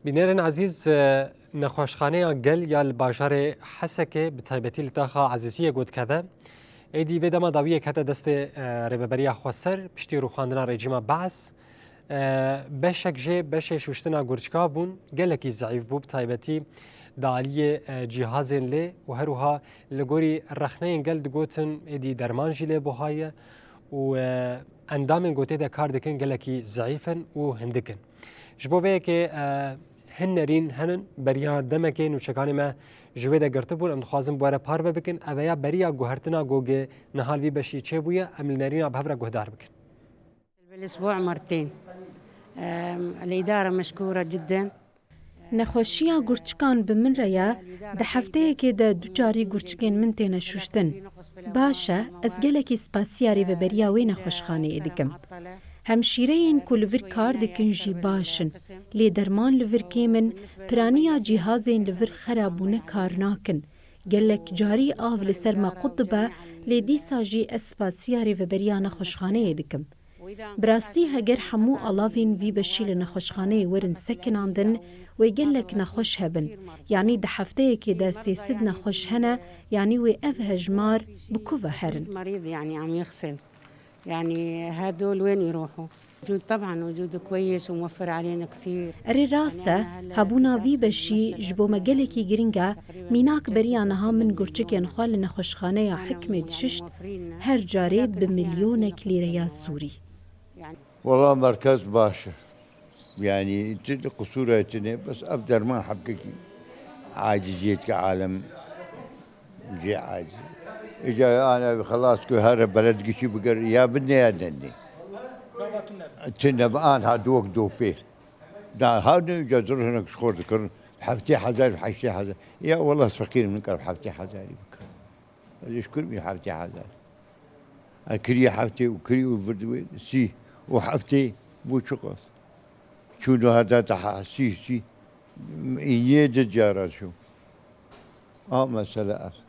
بینێرن عزیز نەخۆشخانەیە گەل یا باشارێ حەسەکێ بتایبەتی لتاخە عزیزیە گوتکەبە ئەیدی بێدەما داویەک هەتە دەستێ ڕێبەبەریە خۆسەر پشتی ڕوخاندنا ڕێجیمە بەعس بەشێک ژێ بەشێ شوشتنا گورچکا بوون گەلێکی زەعیف بوو بتایبەتی دالیە جیهازێن لێ و هەروها لە گۆری ڕەخنەیەن گەل دگوتن ئێدی دەرمانژی لێ بۆهایە و ئەندامێن گوتێدا کار دەکەن گەلێکی زەعیفن و هەندکن ji bo vê yekê hin nerîn henin beriya demekên û çekanê me ji wê de girtibûn em dixwazin were par ve bikin ev ya beriya guhertina gogê nihal vî beşî çêbûye em li nerîna bi hev re guhdar bikin. بالأسبوع مرتين الإدارة مشكورة جدا. نەخۆشییا گورچکان bi min re ye di hefteyekê de du carî gurçikên min têne şuştin. Baş e ez gelekî spasiyê rêveberiya wê nexweşxaneyê dikim. Hemşîreyên ku li vir kar dikin jî baş in. Lê derman li vir kêm in, piraniya cîhazên li vir xerabûne kar nakin. Gelek carî av li ser me qut dibe, lê dîsa jî ez spasiya rêveberiya nexweşxaneyê dikim. Bi rastî heger hemû alavên vî beşî li nexweşxaneyê werin sekinandin, wê gelek nexweş hebin. Yanî di hefteyekê de sêsid nexweş hene, yanî wê ev hejmar bi ku ve herin. يعني هدول وين يروحوا؟ وجود طبعا وجوده كويس وموفر علينا كثير. Erê rast e, hebûna vî beşî ji bo me gelekî giring e, mînak beriya niha min gurçikên xwe li nexweşxaneya Hikmê dişişt her carê bi milyonek lîreya Sûrî. والله مركز باشا يعني قصورها بس افضل ما حققي عاجزية كعالم جي عاجز اجا انا خلاص هذا بلد قشي بقر يا بدنا يا دني تنا الان هادوك دوبير دا هذا جزرنا شخور ذكر حفتي حزار حشتي حزار يا والله فقير من قرب حفتي حزاري بكر يشكر من حفتي حزار كري حفتي وكري وفردوي سي وحفتي بو شقص شنو هذا تحسيسي إني دجارة شو مسألة